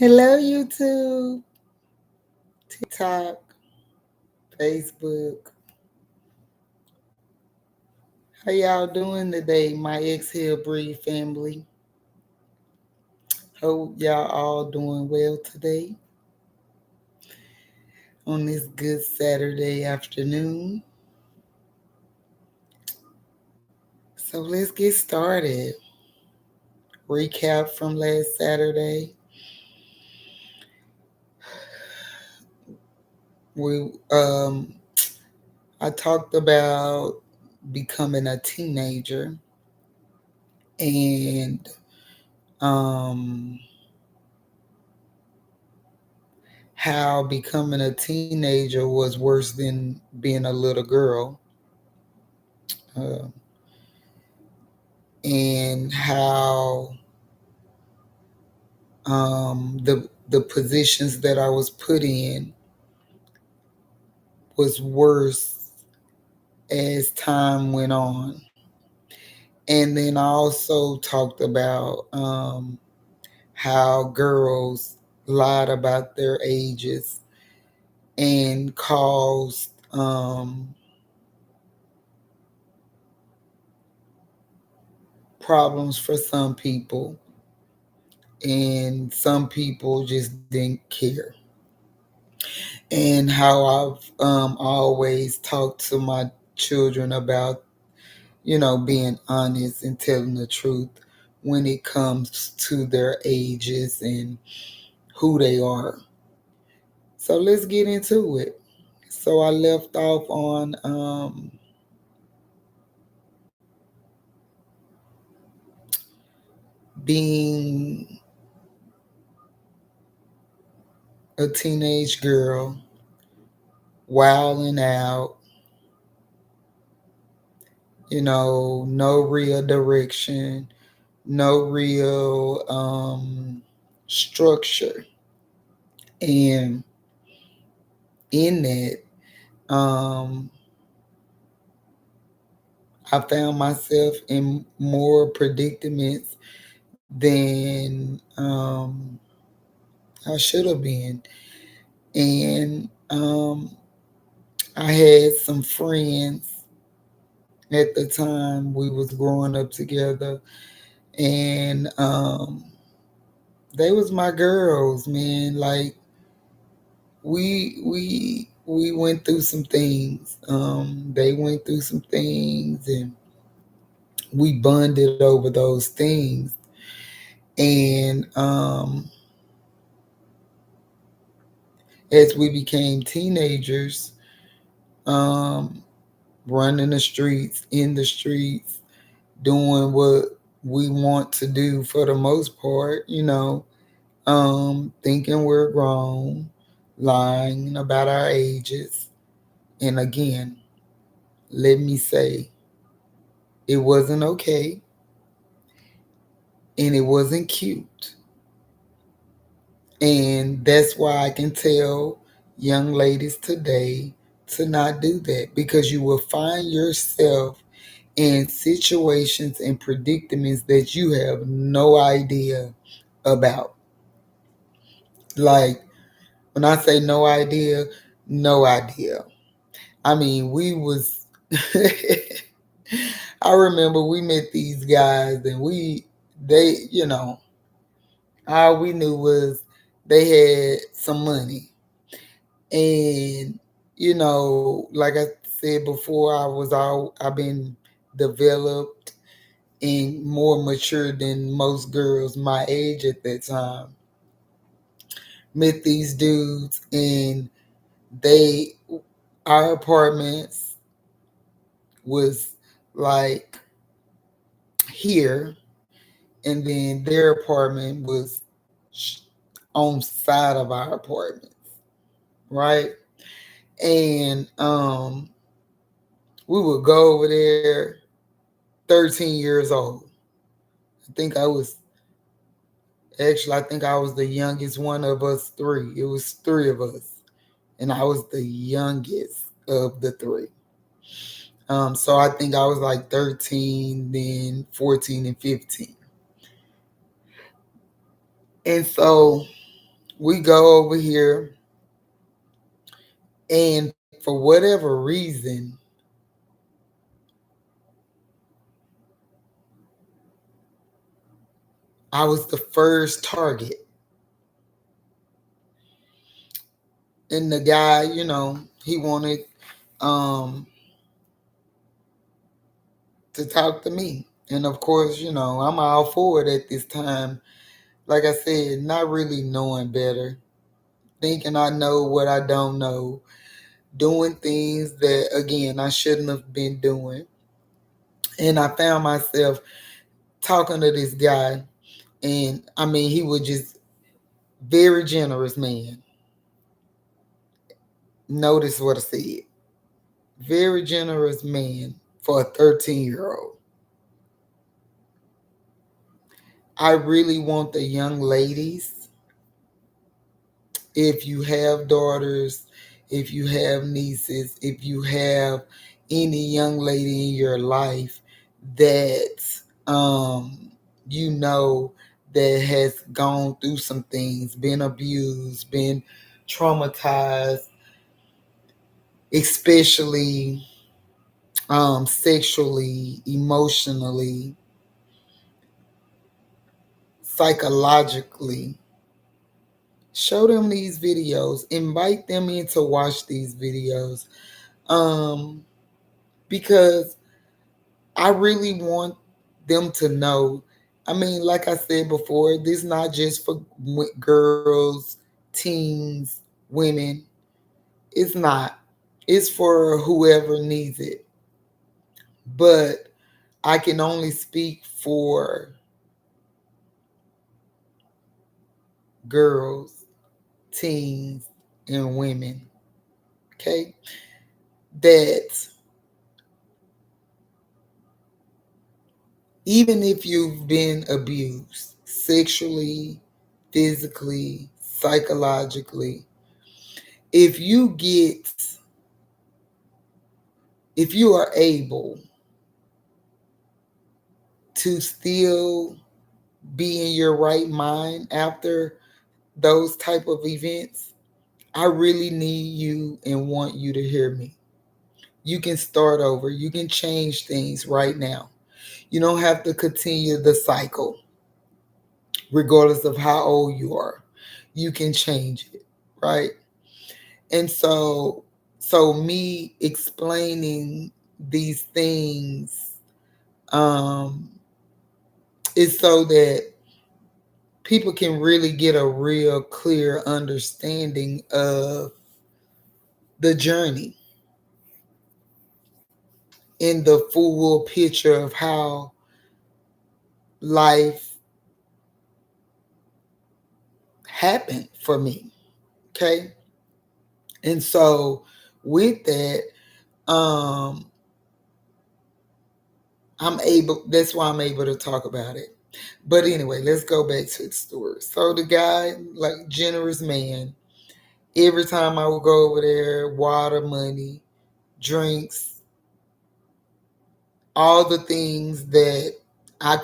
Hello, YouTube, TikTok, Facebook. How y'all doing today, my Exhale Breathe family? Hope y'all all doing well today on this good Saturday afternoon. So let's get started. Recap from last Saturday. We I talked about becoming a teenager and um how becoming a teenager was worse than being a little girl, uh, and how the positions that I was put in was worse as time went on. And then I also talked about how girls lied about their ages and caused problems for some people, and some people just didn't care. And how I've always talked to my children about, being honest and telling the truth when it comes to their ages and who they are. So let's get into it. So I left off on being a teenage girl, wilding out, no real direction, no real structure. And in that, um, I found myself in more predicaments than I should have been. And I had some friends at the time we was growing up together, and they was my girls, man. Like we went through some things. They went through some things, and we bonded over those things. And as we became teenagers, um, running the streets, in the streets, doing what we want to do for the most part, thinking we're grown, lying about our ages. And again, let me say, it wasn't okay and it wasn't cute. And that's why I can tell young ladies today to not do that, because you will find yourself in situations and predicaments that you have no idea about. Like, when I say no idea, no idea. I mean, we was I remember we met these guys, and they, all we knew was they had some money. And, like I said before, I've been developed and more mature than most girls my age at that time. Met these dudes, and they our apartments was like here, and then their apartment was on side of our apartments, right? And we would go over there, 13 years old. I think I was I think I was the youngest one of us three. It was three of us, and I was the youngest of the three. So I think I was like 13, then 14 and 15. And so We go over here, and for whatever reason, I was the first target. And the guy, he wanted um to talk to me. And of course, I'm all for it at this time. Like I said, not really knowing better, thinking I know what I don't know, doing things that, again, I shouldn't have been doing. And I found myself talking to this guy, and I mean, he was just very generous man. Notice what I said. Very generous man for a 13-year-old. I really want the young ladies, if you have daughters, if you have nieces, if you have any young lady in your life that you know that has gone through some things, been abused, been traumatized, especially sexually, emotionally, psychologically, show them these videos. Invite them in to watch these videos. Um, because I really want them to know. I mean, like I said before, this is not just for girls, teens, women. It's not. It's for whoever needs it. But I can only speak for girls, teens, and women. Okay? That even if you've been abused sexually, physically, psychologically, if you get, if you are able to still be in your right mind after those type of events, I really need you and want you to hear me. You can start over. You can change things right now. You don't have to continue the cycle, regardless of how old you are. You can change it, right? And so me explaining these things um is so that people can really get a real clear understanding of the journey in the full picture of how life happened for me. Okay. And so with that, um, that's why I'm able to talk about it. But anyway, let's go back to the story. So the guy, like generous man, every time I would go over there, water, money, drinks, all the things that I